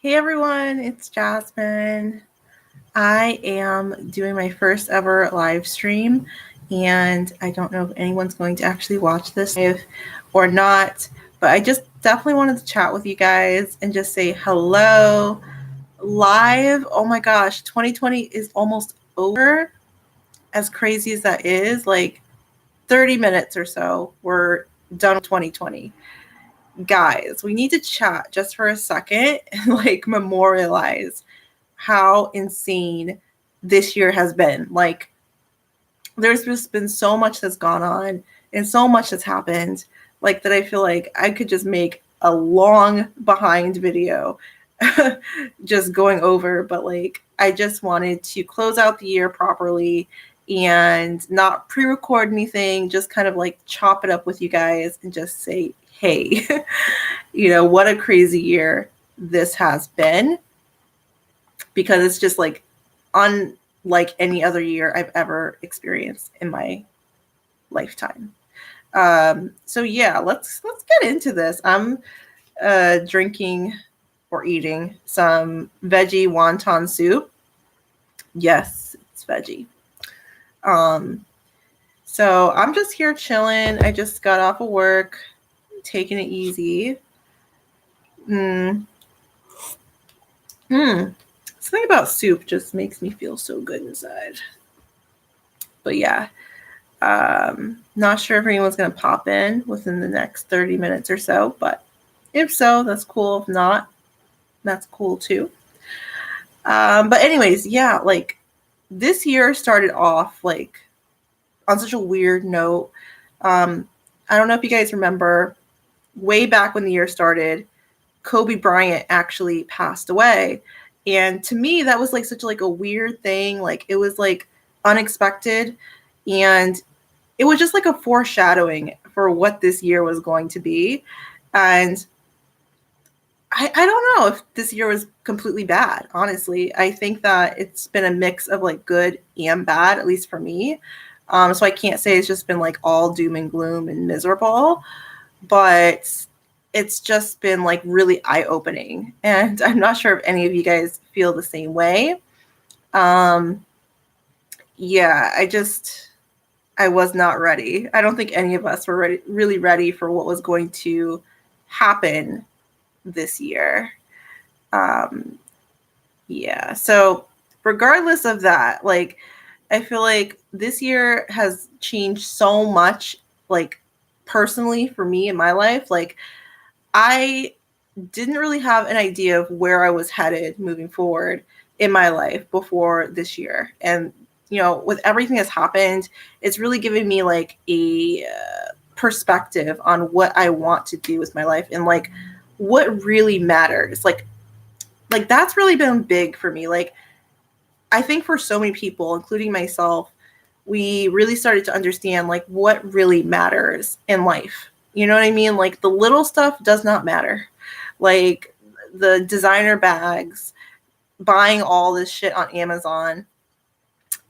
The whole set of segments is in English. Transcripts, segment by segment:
Hey everyone, it's Jasmine. I am doing my first ever live stream, and I don't know if anyone's going to actually watch this live or not, but I just definitely wanted to chat with you guys and just say hello live. Oh my gosh, 2020 is almost over. As crazy as that is, like 30 minutes or so, we're done with 2020. Guys, we need to chat just for a second and like memorialize how insane this year has been. Like, there's just been so much that's gone on and so much that's happened, like, that I feel like I could just make a long behind video just going over. But like, I just wanted to close out the year properly and not pre-record anything, just kind of like chop it up with you guys and just say, hey, what a crazy year this has been, because it's just like unlike any other year I've ever experienced in my lifetime. So yeah, let's get into this. I'm drinking or eating some veggie wonton soup. Yes, it's veggie. So I'm just here chilling. I just got off of work, taking it easy. Something about soup just makes me feel so good inside. But yeah, not sure if anyone's going to pop in within the next 30 minutes or so, but if so, that's cool. If not, that's cool too. But anyways, yeah, like this year started off like on such a weird note. I don't know if you guys remember, way back when the year started, Kobe Bryant actually passed away. And to me, that was like such like a weird thing. Like, it was like unexpected, and it was just like a foreshadowing for what this year was going to be. And I don't know if this year was completely bad, honestly. I think that it's been a mix of like good and bad, at least for me. So I can't say it's just been like all doom and gloom and miserable, but it's just been like really eye-opening. And I'm not sure if any of you guys feel the same way. Yeah, I was not ready. I don't think any of us were really ready for what was going to happen this year. Yeah, so regardless of that, like, I feel like this year has changed so much, like, personally for me in my life. Like, I didn't really have an idea of where I was headed moving forward in my life before this year. And, with everything that's happened, it's really given me like a perspective on what I want to do with my life and like what really matters. Like that's really been big for me. Like, I think for so many people, including myself, we really started to understand like what really matters in life. You know what I mean? Like, the little stuff does not matter. Like the designer bags, buying all this shit on Amazon,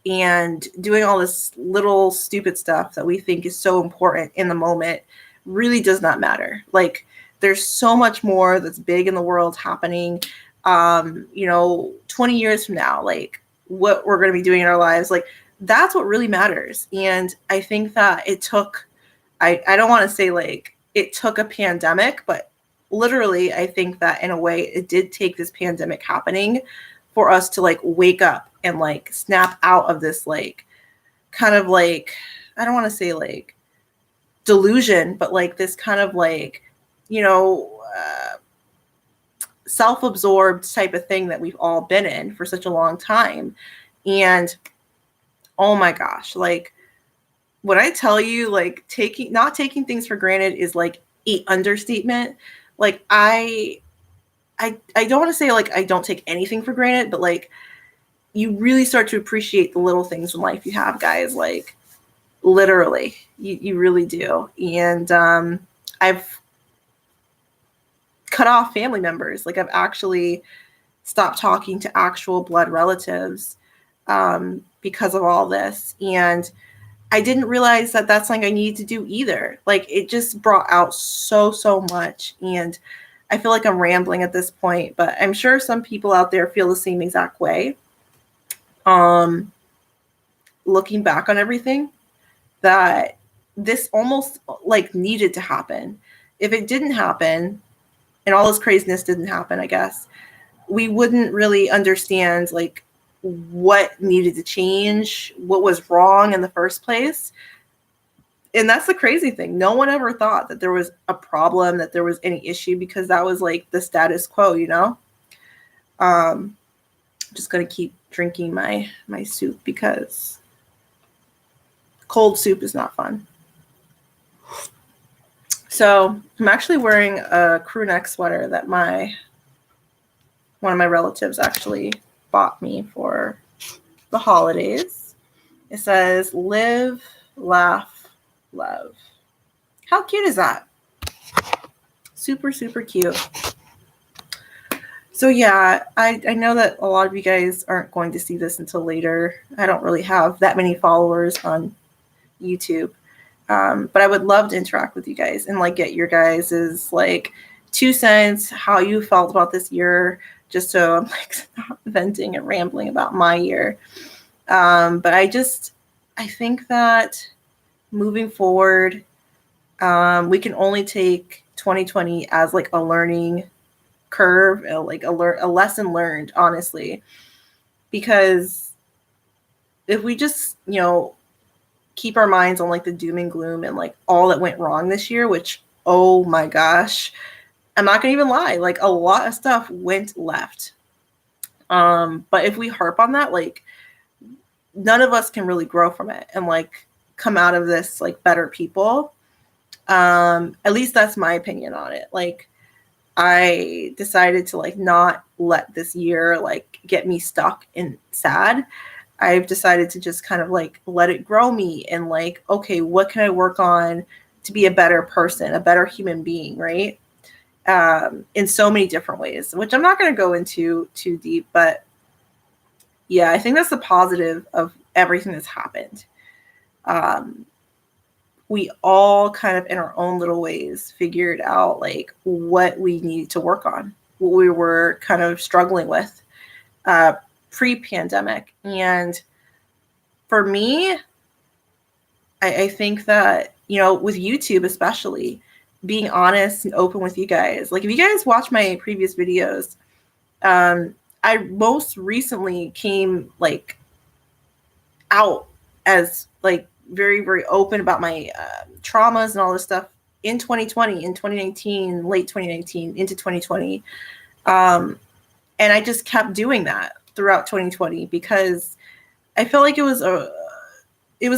and doing all this little stupid stuff that we think is so important in the moment really does not matter. Like, there's so much more that's big in the world happening. 20 years from now, like what we're going to be doing in our lives, like that's what really matters. And I think that it took, I don't want to say like it took a pandemic, but literally I think that in a way it did take this pandemic happening for us to like wake up and like snap out of this like kind of like, I don't want to say like delusion, but like this kind of like, self-absorbed type of thing that we've all been in for such a long time. And oh my gosh, like when I tell you like not taking things for granted is like an understatement. Like I don't want to say like I don't take anything for granted, but like you really start to appreciate the little things in life you have, guys. Like literally, you really do. And I've cut off family members. Like, I've actually stopped talking to actual blood relatives because of all this. And I didn't realize that that's something I needed to do either. Like, it just brought out so much. And I feel like I'm rambling at this point, but I'm sure some people out there feel the same exact way. Looking back on everything, that this almost like needed to happen. If it didn't happen, and all this craziness didn't happen, I guess, we wouldn't really understand like what needed to change, what was wrong in the first place. And that's the crazy thing. No one ever thought that there was a problem, that there was any issue, because that was like the status quo, you know? Just gonna keep drinking my soup because cold soup is not fun. So I'm actually wearing a crew neck sweater that one of my relatives actually bought me for the holidays. It says, "Live, laugh, love." How cute is that? Super, super cute. So yeah, I know that a lot of you guys aren't going to see this until later. I don't really have that many followers on YouTube. But I would love to interact with you guys and like get your guys's like 2 cents, how you felt about this year, just so I'm like not venting and rambling about my year. But I think that moving forward, we can only take 2020 as like a learning curve, like a lesson learned, honestly, because if we just, keep our minds on like the doom and gloom and like all that went wrong this year, which, oh my gosh, I'm not gonna even lie, like a lot of stuff went left. But if we harp on that, like none of us can really grow from it and like come out of this like better people. At least that's my opinion on it. Like I decided to like not let this year like get me stuck and sad. I've decided to just kind of like let it grow me and like, okay, what can I work on to be a better person, a better human being, right? In so many different ways, which I'm not going to go into too deep, but yeah, I think that's the positive of everything that's happened. We all kind of in our own little ways figured out like what we needed to work on, what we were kind of struggling with pre-pandemic. And for me, I think that, with YouTube especially, being honest and open with you guys, like if you guys watch my previous videos, I most recently came like out as like very, very open about my traumas and all this stuff in 2020, in 2019, late 2019 into 2020. And I just kept doing that throughout 2020 because I felt like it was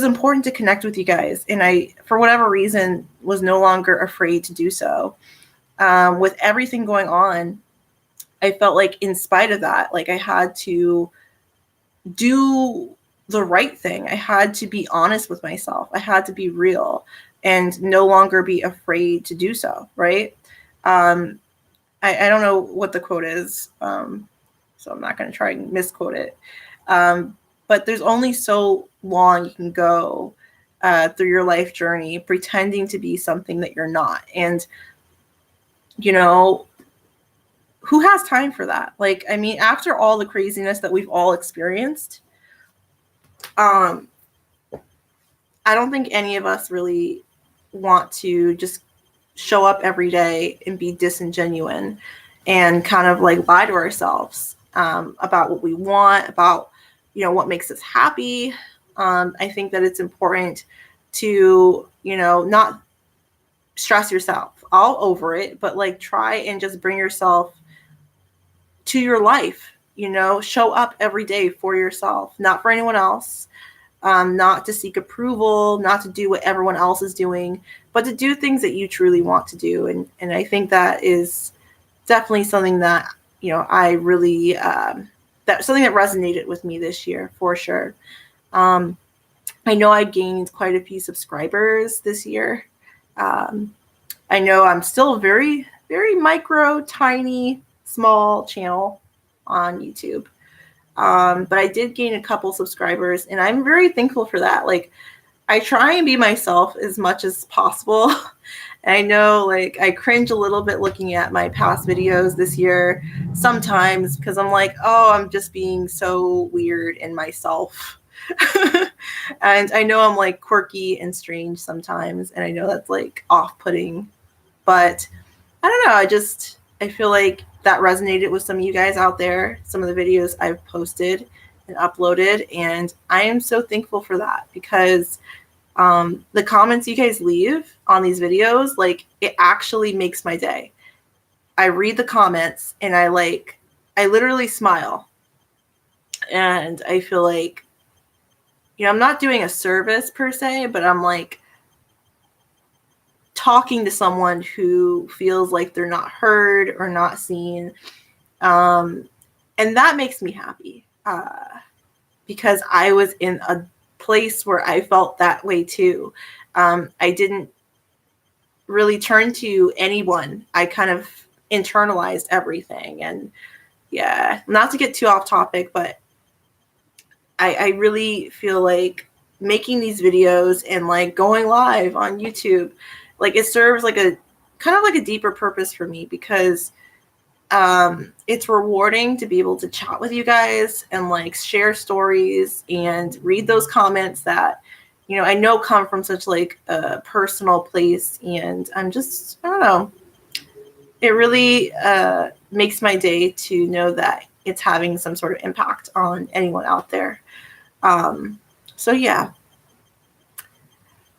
important to connect with you guys. And I, for whatever reason, was no longer afraid to do so. With everything going on, I felt like in spite of that, like I had to do the right thing. I had to be honest with myself. I had to be real and no longer be afraid to do so, right? I don't know what the quote is, so I'm not going to try and misquote it. But there's only so long you can go through your life journey pretending to be something that you're not. And, who has time for that? Like, I mean, after all the craziness that we've all experienced, I don't think any of us really want to just show up every day and be disingenuous and kind of like lie to ourselves about what we want, about, what makes us happy. I think that it's important to, not stress yourself all over it, but like try and just bring yourself to your life, show up every day for yourself, not for anyone else, not to seek approval, not to do what everyone else is doing, but to do things that you truly want to do. And I think that is definitely something that, I really, that's something that resonated with me this year for sure. I know I gained quite a few subscribers this year. I know I'm still a very, very micro, tiny, small channel on YouTube. But I did gain a couple subscribers and I'm very thankful for that. Like I try and be myself as much as possible I know, like, I cringe a little bit looking at my past videos this year sometimes because I'm like, oh, I'm just being so weird in myself. And I know I'm like quirky and strange sometimes, and I know that's like off-putting, but I don't know. I feel like that resonated with some of you guys out there, some of the videos I've posted and uploaded, and I am so thankful for that because the comments you guys leave on these videos, like, it actually makes my day. I read the comments and I literally smile, and I feel like, I'm not doing a service per se, but I'm like talking to someone who feels like they're not heard or not seen. And that makes me happy because I was in a place where I felt that way too. I didn't really turn to anyone. I kind of internalized everything. And yeah, not to get too off topic, but I really feel like making these videos and like going live on YouTube, like, it serves like a kind of like a deeper purpose for me because it's rewarding to be able to chat with you guys and like share stories and read those comments that, I know come from such like a personal place. And I don't know, it really makes my day to know that it's having some sort of impact on anyone out there. So yeah,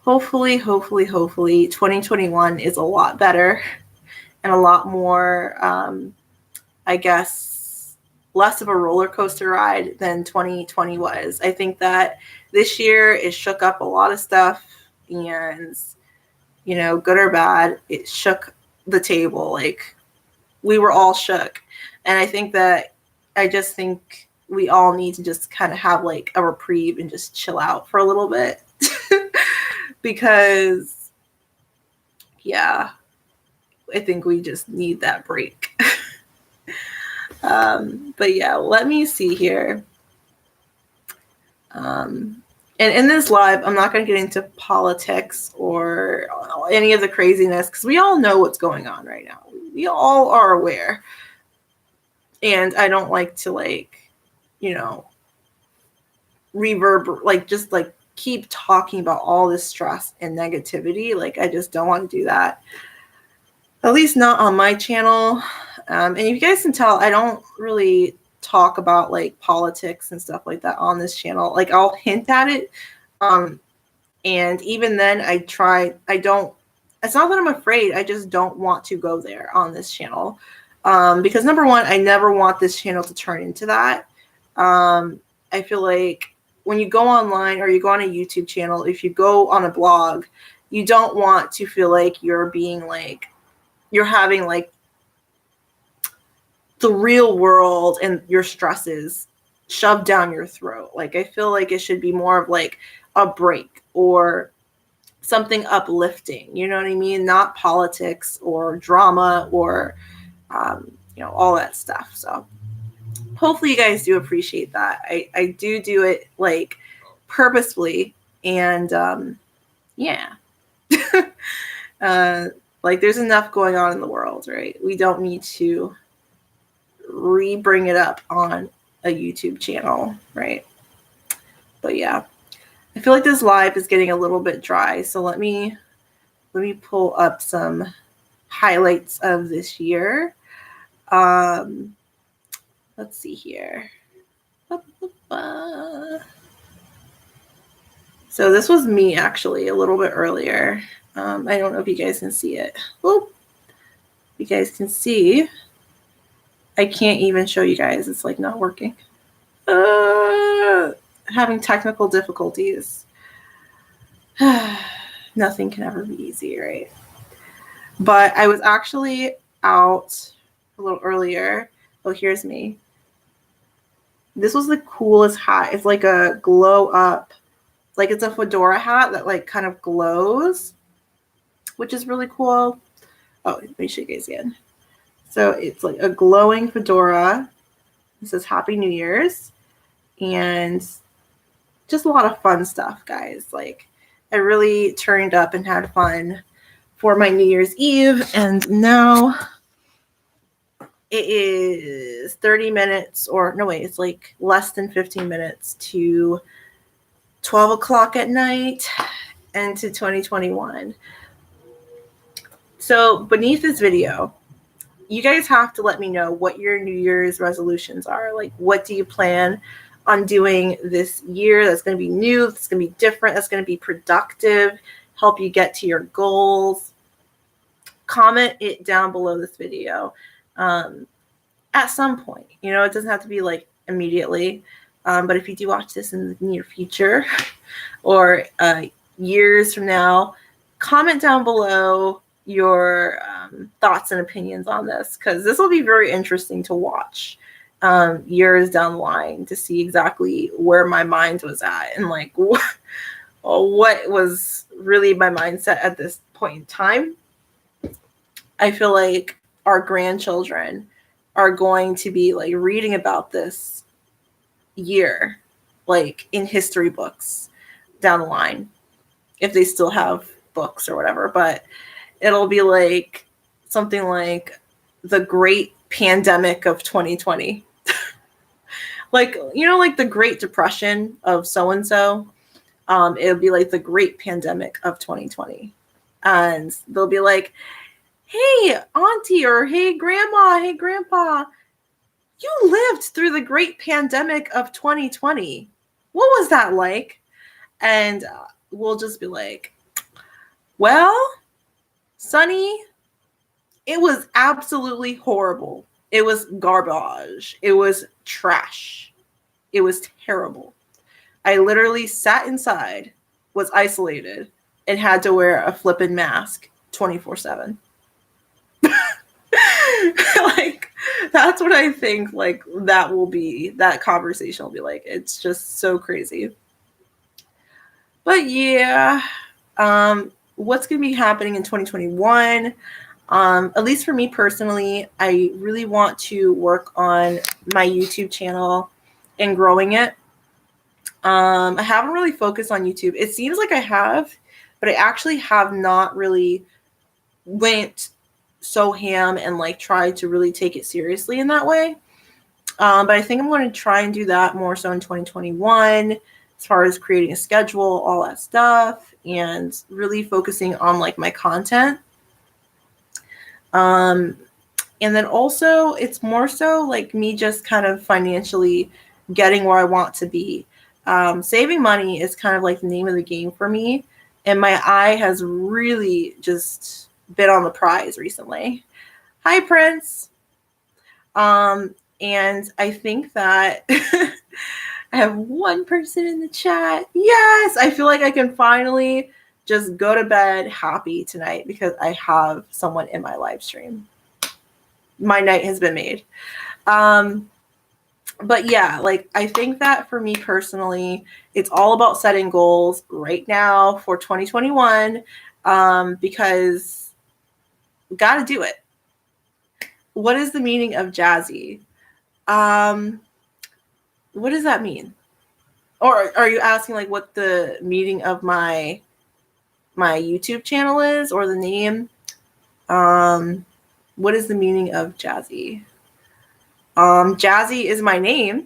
hopefully 2021 is a lot better and a lot more, I guess, less of a roller coaster ride than 2020 was. I think that this year it shook up a lot of stuff, and, good or bad, it shook the table. Like, we were all shook. And I just think we all need to just kind of have like a reprieve and just chill out for a little bit. Because, yeah, I think we just need that break. But yeah, let me see here. And in this live, I'm not going to get into politics or any of the craziness because we all know what's going on right now. We all are aware. And I don't like to just keep talking about all this stress and negativity. Like, I just don't want to do that. At least not on my channel. And if you guys can tell, I don't really talk about like politics and stuff like that on this channel. Like, I'll hint at it. And even then it's not that I'm afraid. I just don't want to go there on this channel. Because number one, I never want this channel to turn into that. I feel like when you go online or you go on a YouTube channel, if you go on a blog, you don't want to feel like you're having like the real world and your stresses shoved down your throat. Like, I feel like it should be more of like a break or something uplifting, you know what I mean? Not politics or drama or, all that stuff. So hopefully you guys do appreciate that. I do it like purposefully. And yeah. Like, there's enough going on in the world, right? We don't need to bring it up on a YouTube channel, right? But yeah, I feel like this live is getting a little bit dry. So let me pull up some highlights of this year. Let's see here. So this was me actually a little bit earlier. I don't know if you guys can see it. Oop. You guys can see. I can't even show you guys. It's like not working. Having technical difficulties. Nothing can ever be easy, right? But I was actually out a little earlier. Oh, here's me. This was the coolest hat. It's like a glow up. Like, it's a fedora hat that like kind of glows, which is really cool. Oh, let me show you guys again. So it's like a glowing fedora. It says Happy New Year's. And just a lot of fun stuff, guys. Like, I really turned up and had fun for my New Year's Eve, and now it is 30 minutes, or no, wait, it's like less than 15 minutes to 12 o'clock at night and to 2021. So beneath this video, you guys have to let me know what your New Year's resolutions are. Like, what do you plan on doing this year that's going to be new, that's going to be different, that's going to be productive, help you get to your goals? Comment it down below this video at some point. You know, it doesn't have to be like immediately, but if you do watch this in the near future or years from now, comment down below your thoughts and opinions on this, because this will be very interesting to watch years down the line to see exactly where my mind was at and like what was really my mindset at this point in time. I feel like our grandchildren are going to be like reading about this year, like in history books down the line, if they still have books or whatever. But it'll be like something like the Great Pandemic of 2020. Like, you know, like the Great Depression of so-and-so. It'll be like the Great Pandemic of 2020. And they'll be like, hey, auntie, or hey, grandma, hey, grandpa, you lived through the Great Pandemic of 2020. What was that like? And we'll just be like, well, Sonny, it was absolutely horrible. It was garbage. It was trash. It was terrible. I literally sat inside, was isolated, and had to wear a flippin' mask 24/7. Like, that's what I think, like, that conversation will be like. It's just so crazy. But yeah, what's going to be happening in 2021? At least for me personally, I really want to work on my YouTube channel and growing it. I haven't really focused on YouTube. It seems like I have, but I actually have not really went so ham and like tried to really take it seriously in that way. But I think I'm going to try and do that more so in 2021, as far as creating a schedule, all that stuff, and really focusing on like my content. And then also it's more so like me just kind of financially getting where I want to be. Saving money is kind of like the name of the game for me. And my eye has really just been on the prize recently. Hi, Prince. And I think that I have one person in the chat. Yes, I feel like I can finally just go to bed happy tonight because I have someone in my live stream. My night has been made. But yeah, like, I think that for me personally, it's all about setting goals right now for 2021, because got to do it. What is the meaning of jazzy? What does that mean? Or are you asking like what the meaning of my YouTube channel is, or the name? What is the meaning of jazzy? Jazzy is my name.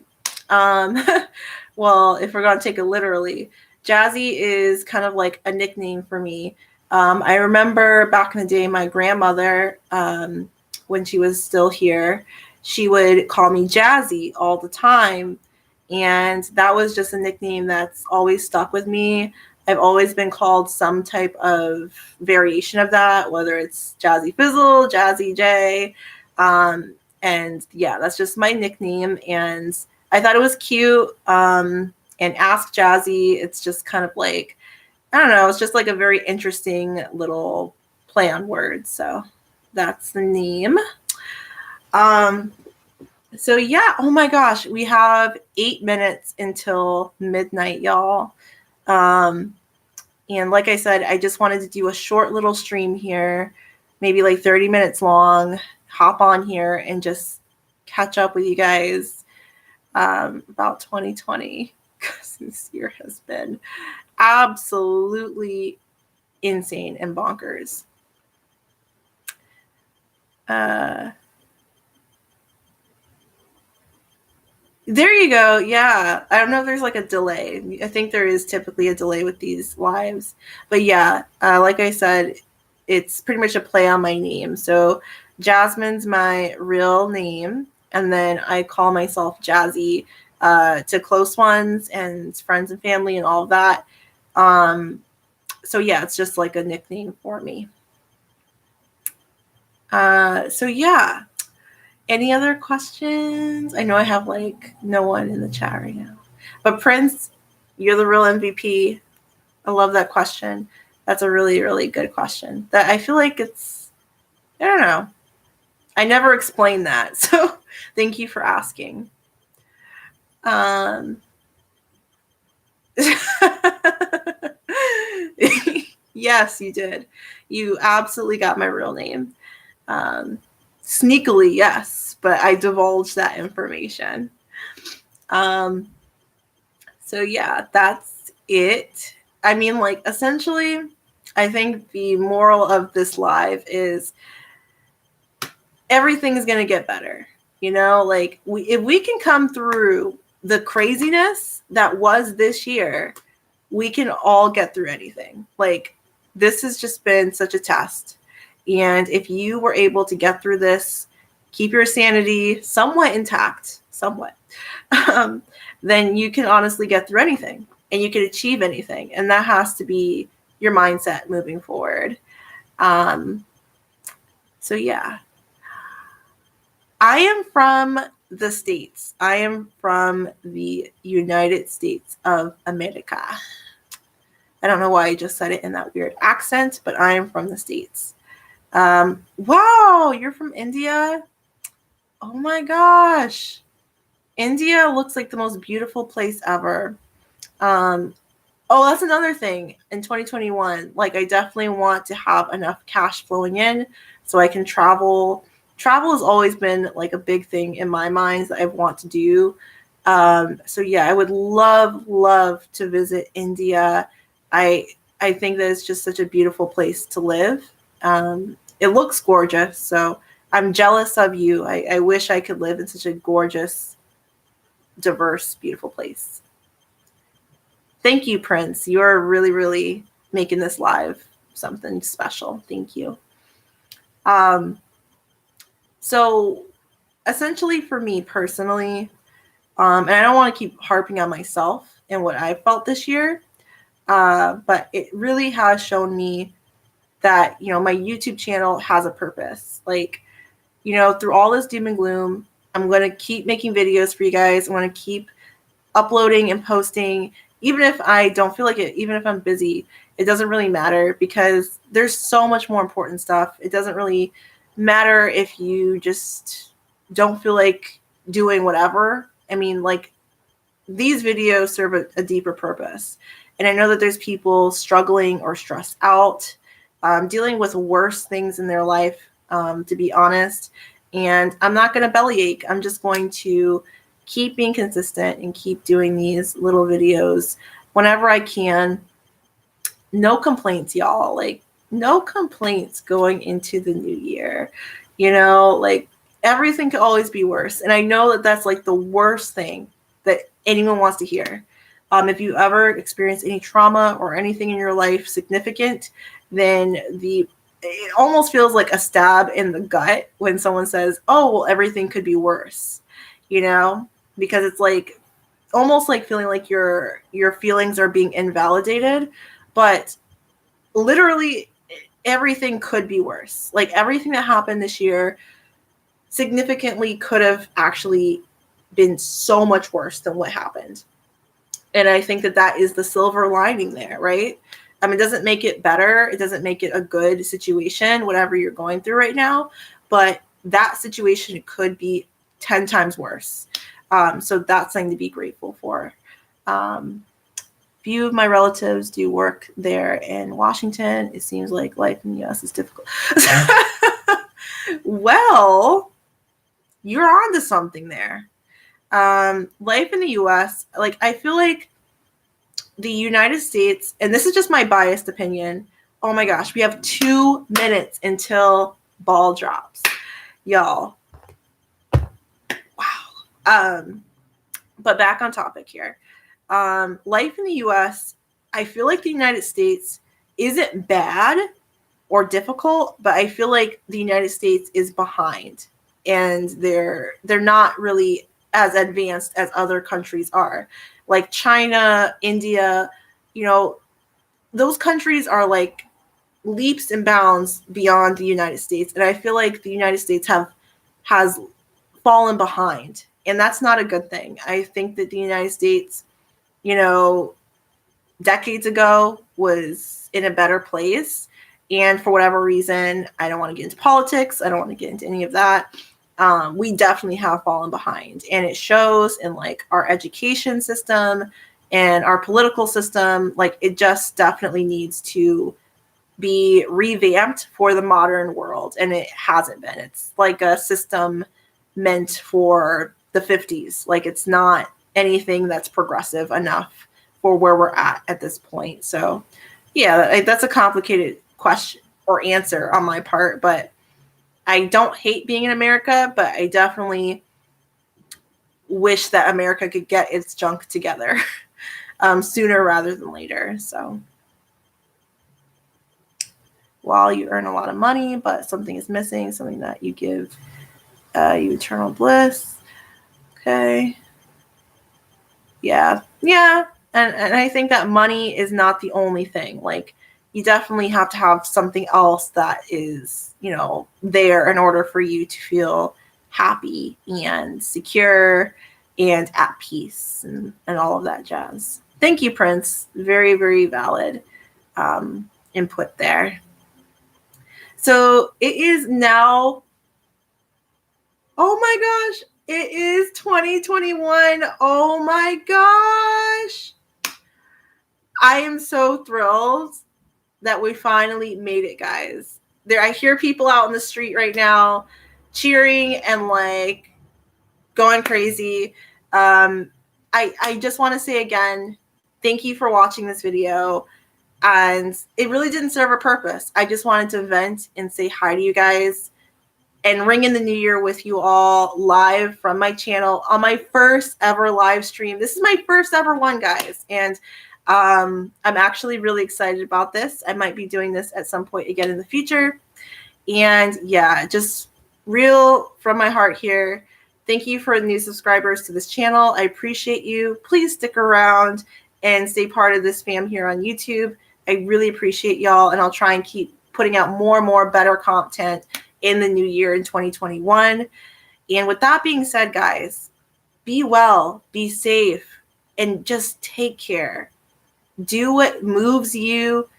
Well, if we're going to take it literally, jazzy is kind of like a nickname for me. I remember back in the day, my grandmother, when she was still here, she would call me Jazzy all the time. And that was just a nickname that's always stuck with me. I've always been called some type of variation of that, whether it's Jazzy Fizzle, Jazzy J. And yeah, that's just my nickname. And I thought it was cute. And Ask Jazzy, it's just kind of like, I don't know, it's just like a very interesting little play on words. So that's the name. So yeah, oh my gosh, we have 8 minutes until midnight, y'all. And like I said, I just wanted to do a short little stream here, maybe like 30 minutes long, hop on here and just catch up with you guys about 2020, because this year has been absolutely insane and bonkers. There you go. Yeah. I don't know if there's like a delay. I think there is typically a delay with these lives. But yeah, like I said, it's pretty much a play on my name. So Jasmine's my real name. And then I call myself Jazzy to close ones and friends and family and all of that. So yeah, it's just like a nickname for me. So yeah. Any other questions? I know I have like no one in the chat right now. But Prince, you're the real MVP. I love that question. That's a really, really good question. That I feel like it's, I don't know. I never explained that. So thank you for asking. Yes, you did. You absolutely got my real name. Sneakily, yes, but I divulged that information. So yeah, that's it. I mean, like, essentially, I think the moral of this live is everything is going to get better. You know, like, if we can come through the craziness that was this year, we can all get through anything. Like, this has just been such a test. And if you were able to get through this, keep your sanity somewhat intact, then you can honestly get through anything and you can achieve anything. And that has to be your mindset moving forward. So yeah, I am from the States. I am from the United States of America. I don't know why I just said it in that weird accent, but I am from the States. Wow, you're from India? Oh my gosh. India looks like the most beautiful place ever. Oh, that's another thing in 2021. Like, I definitely want to have enough cash flowing in so I can travel. Travel has always been like a big thing in my mind that I want to do. So yeah, I would love to visit India. I think that it's just such a beautiful place to live. It looks gorgeous, so I'm jealous of you. I wish I could live in such a gorgeous, diverse, beautiful place. Thank you, Prince. You're really, really making this live something special. Thank you. So essentially for me personally, and I don't want to keep harping on myself and what I felt this year, but it really has shown me that, you know, my YouTube channel has a purpose. Like, you know, through all this doom and gloom, I'm going to keep making videos for you guys. I'm going to keep uploading and posting, even if I don't feel like it, even if I'm busy, it doesn't really matter because there's so much more important stuff. It doesn't really matter if you just don't feel like doing whatever. I mean, like, these videos serve a deeper purpose. And I know that there's people struggling or stressed out, dealing with worse things in their life, to be honest. And I'm not going to bellyache. I'm just going to keep being consistent and keep doing these little videos whenever I can. No complaints, y'all. Like, no complaints going into the new year. You know, like, everything could always be worse. And I know that that's like the worst thing that anyone wants to hear. If you ever experience any trauma or anything in your life significant, then it almost feels like a stab in the gut when someone says, oh, well, everything could be worse, you know, because it's like almost like feeling like your feelings are being invalidated, but literally everything could be worse. Like, everything that happened this year significantly could have actually been so much worse than what happened. And I think that is the silver lining there, right? I mean, it doesn't make it better. It doesn't make it a good situation, whatever you're going through right now. But that situation could be 10 times worse. So that's something to be grateful for. Few of my relatives do work there in Washington. It seems like life in the U.S. is difficult. Well, you're on to something there. Life in the U.S., like, I feel like the United States, and this is just my biased opinion. Oh my gosh, we have 2 minutes until ball drops. y'all. Wow. But back on topic here. Life in the US, I feel like the United States isn't bad or difficult, but I feel like the United States is behind, and they're not really as advanced as other countries are. Like China, India, you know, those countries are like leaps and bounds beyond the United States. And I feel like the United States has fallen behind, and that's not a good thing. I think that the United States, you know, decades ago was in a better place. And for whatever reason, I don't want to get into politics. I don't want to get into any of that. We definitely have fallen behind, and it shows in like our education system and our political system. Like it just definitely needs to be revamped for the modern world, and it hasn't been. It's like a system meant for the 50s. Like it's not anything that's progressive enough for where we're at this point. So yeah, that's a complicated question or answer on my part, but I don't hate being in America, but I definitely wish that America could get its junk together sooner rather than later. So while you earn a lot of money, but something is missing, something that you give you eternal bliss. Okay. Yeah. And I think that money is not the only thing. Like you definitely have to have something else that is, you know, there in order for you to feel happy and secure and at peace and all of that jazz. Thank you, Prince. Very, very valid input there. So it is now, oh my gosh, it is 2021. Oh my gosh. I am so thrilled that we finally made it, guys. I hear people out in the street right now cheering and like going crazy. I just want to say again, thank you for watching this video. And it really didn't serve a purpose. I just wanted to vent and say hi to you guys and ring in the new year with you all live from my channel on my first ever live stream. This is my first ever one, guys. And I'm actually really excited about this. I might be doing this at some point again in the future. And yeah, just real from my heart here. Thank you for the new subscribers to this channel. I appreciate you. Please stick around and stay part of this fam here on YouTube. I really appreciate y'all, and I'll try and keep putting out more and more better content in the new year in 2021. And with that being said, guys, be well, be safe, and just take care. Do what moves you.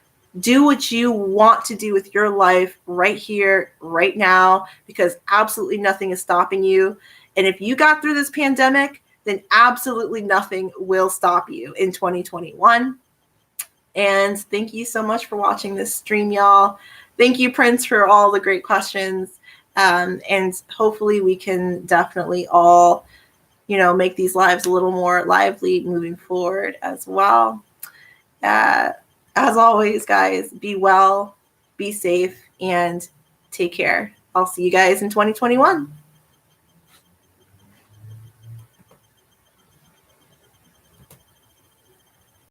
Do what you want to do with your life right here, right now, because absolutely nothing is stopping you. And if you got through this pandemic, then absolutely nothing will stop you in 2021. And thank you so much for watching this stream, y'all. Thank you, Prince, for all the great questions. And hopefully we can definitely all, you know, make these lives a little more lively moving forward as well. As always, guys, be well, be safe, and take care. I'll see you guys in 2021.